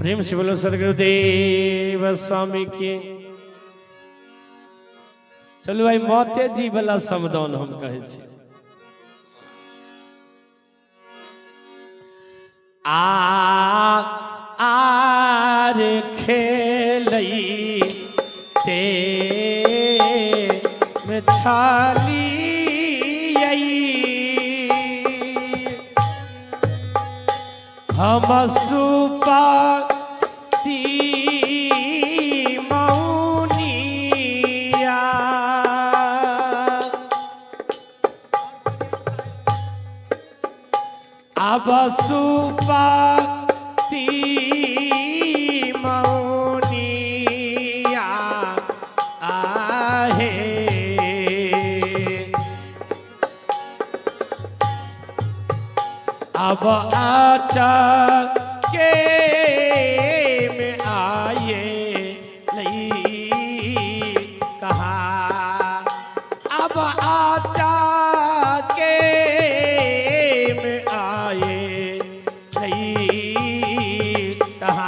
प्रेम से बोलो सदगुरुदेव स्वामी के। चलो भाई मोते जी वाला समदान हम कहे छी। आर खेलई ते में छाली हम सुपाती मौनिया अब सुपाती मौनिया आहे अब आचा के में आए नहीं कहा अब आचा के में आए नहीं कहा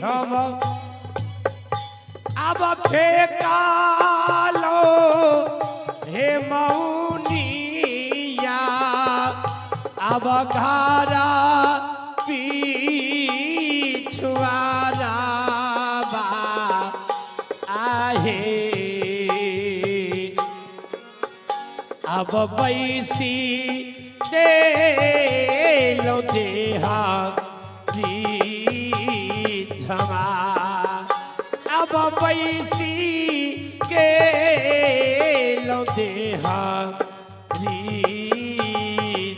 हम अब फेंका लो हे मौनिया अब घारा पीछुआरा बा आहे अब बैसी दे लो देहा अब बैसी के लो देहा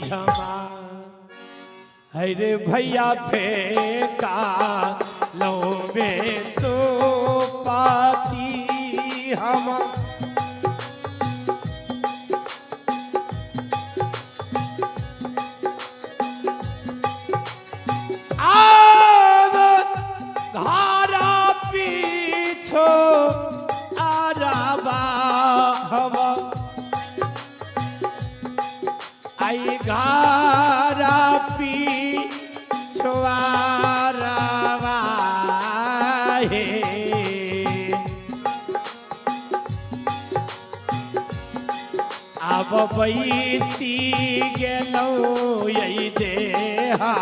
झमा हरे भैया फेंका लो बेसो पाती हम आई घारा पीछुआरा हे अब बैसी गेलो यही देहा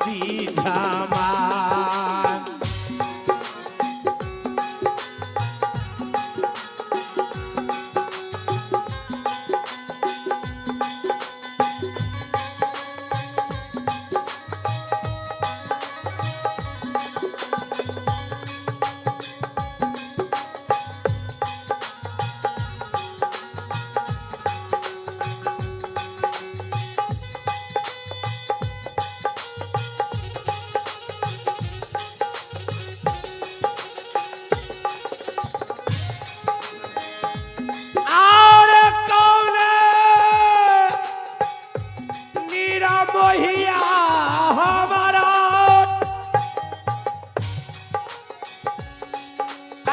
सीधामा मोहिया हमारा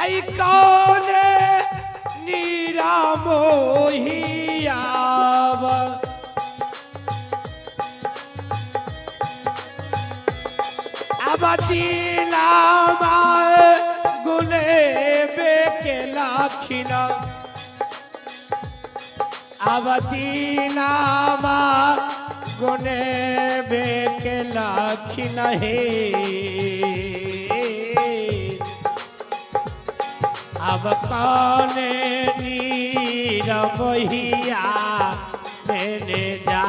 आई कौन नीरा मोहिया अब दिला गुले बेके लाखिना अब दिला गुने बेके लाखिना हे अब कौने नीर मोहिया मैंने जा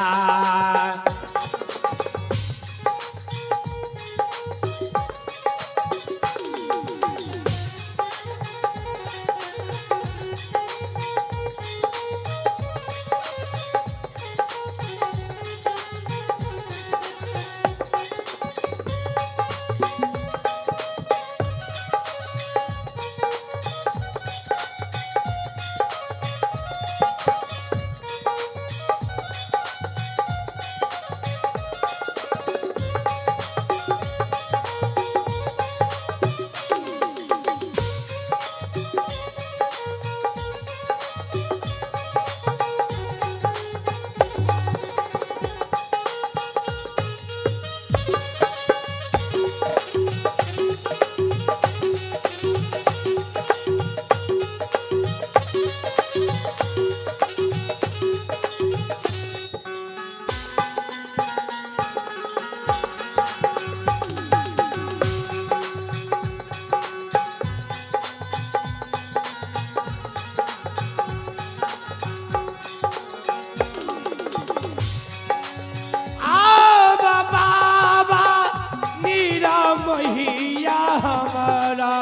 मोहिया हमारा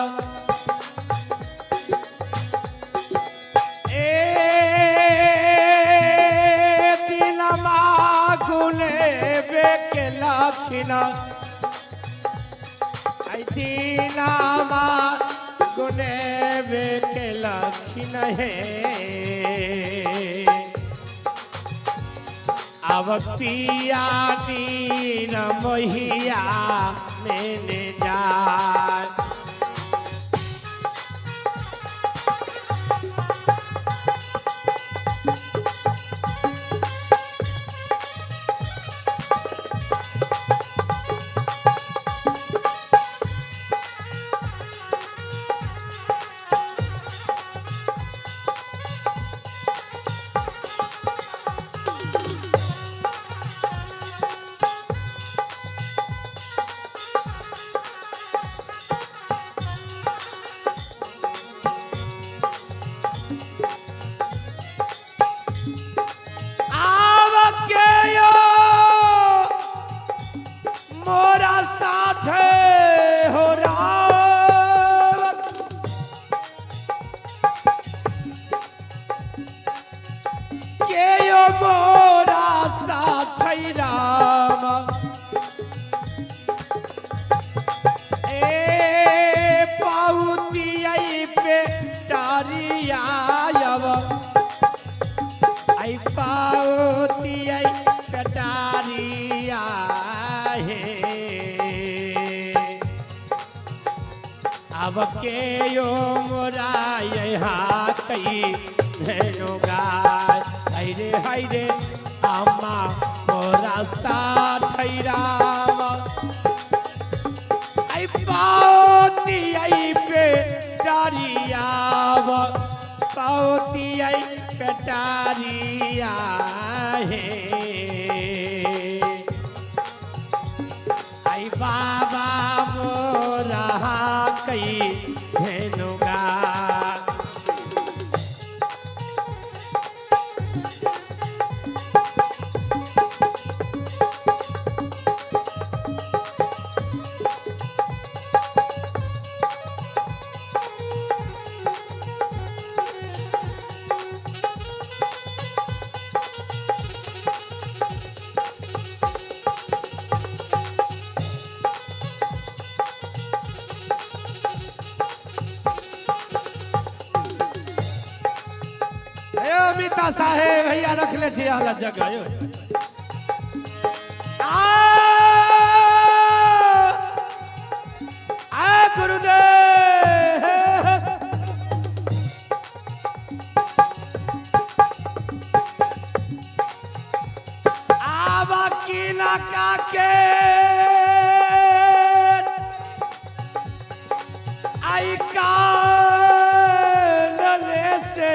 दिलमा गुने बेके लखिना दिलमा गुने बेके लखिन है अब पिया दीन मोहिया मैंने जा हो राम के यो मोरा साथ राम पाउती पे टारिया आई पाउती पे टारिया अब के यो मोरा यहाँ कई धेनु गाय हाय रे अम्मा मोरा साथ राम आई पाती आई पे टारिया पाती आई पे टारिया है आई बाबा मोरा कई धेनुगा अमिता साहेब भैया रख ले छी वाला जगह यो आ गुरुदेव आवा की लगा के आई का से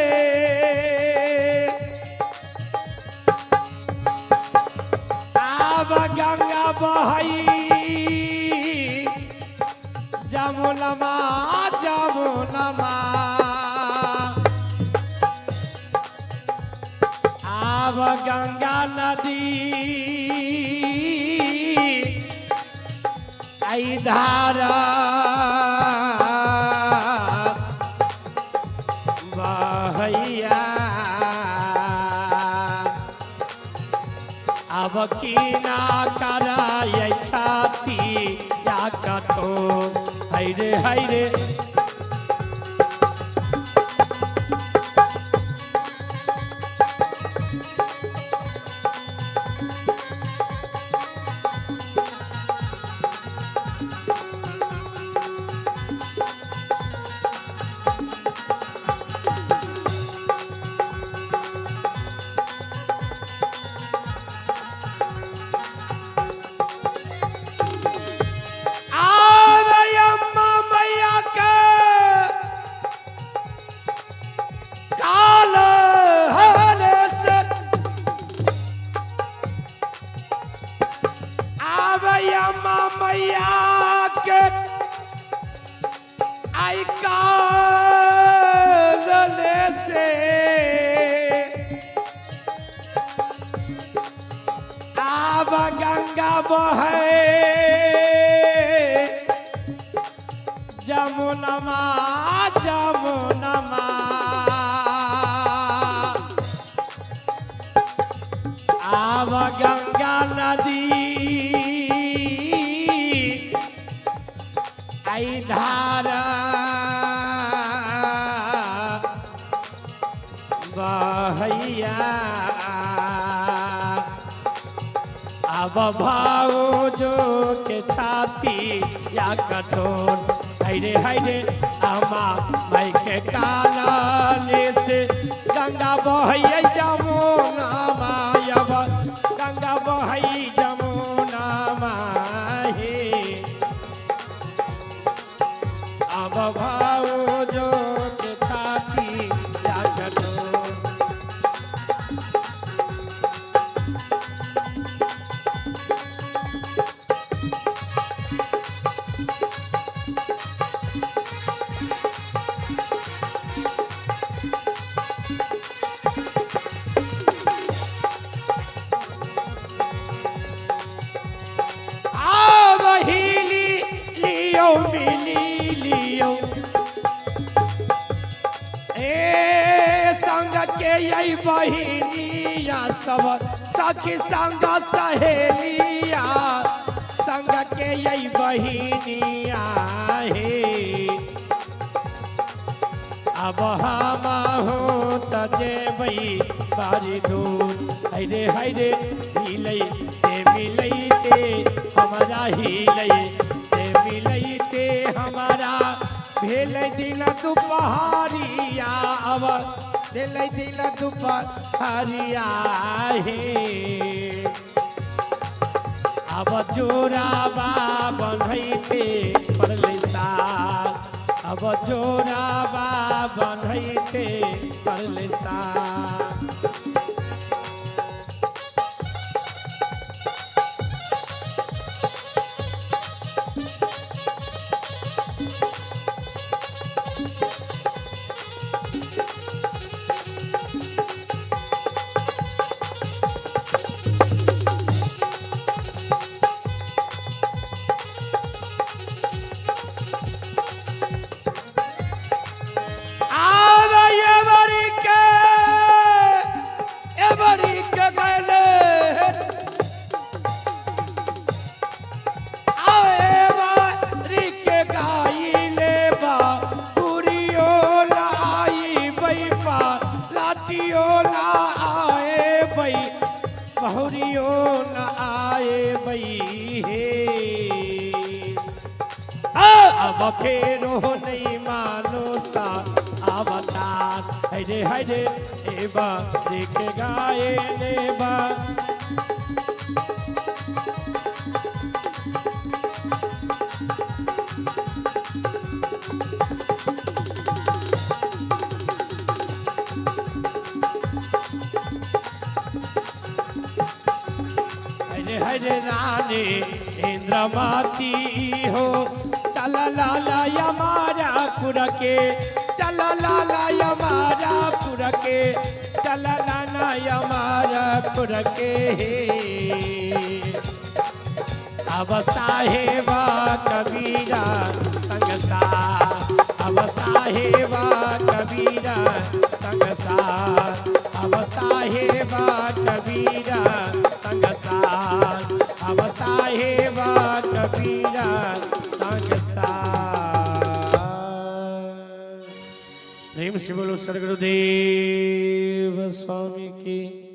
गंगा बहई जमुनमा जमुनमा आव गंगा नदी आई धारा बहैया अब की ना कराय छाती या कतो हैरे हैरे मैया के आई काले से आब गंगा बहे जमुनमा जमुनमा आब गंगा नदी आई धारा बहैया अब भाऊजो के छाती या कठोर हैरे हैरे अमा माई के काले से गंगा बहैया जमुना मायब गंगा बहै जमुना माहे अब भाऊजो के छाती या कठोर मिली लियो ए संग के यही बहिनिया सब सखी संग सहेलिया संग के यही बहिनिया हे अब हम हो तजेबई बारी दूर हैरे हैरे मिलते हमारा मिलते हमारा भेल दिन दुपहरिया अब भेल दिन दुपहरिया हे अब जोराबा बन्हैते पड़ले साल अब जोराबा बन्हैते पड़ले साल बहुरियो न आए बई हे अब फेरो नहीं मानो सा अवतार हैरे हैरे एबा देख गाए नेबा हरे रानी इंद्रमाती हो चला लाला यमारा पुर के चला लाला यमारा पुर पुर के चलला ना अमरपुर के अब साहेबा कबीरा संगसार अब साहेबा कबीरा संगसार अब साहेबा कबीरा संगसार अब साहेबा कबीरा संगसार। प्रेम से बोलो सद्गुरुदेव स्वामी की।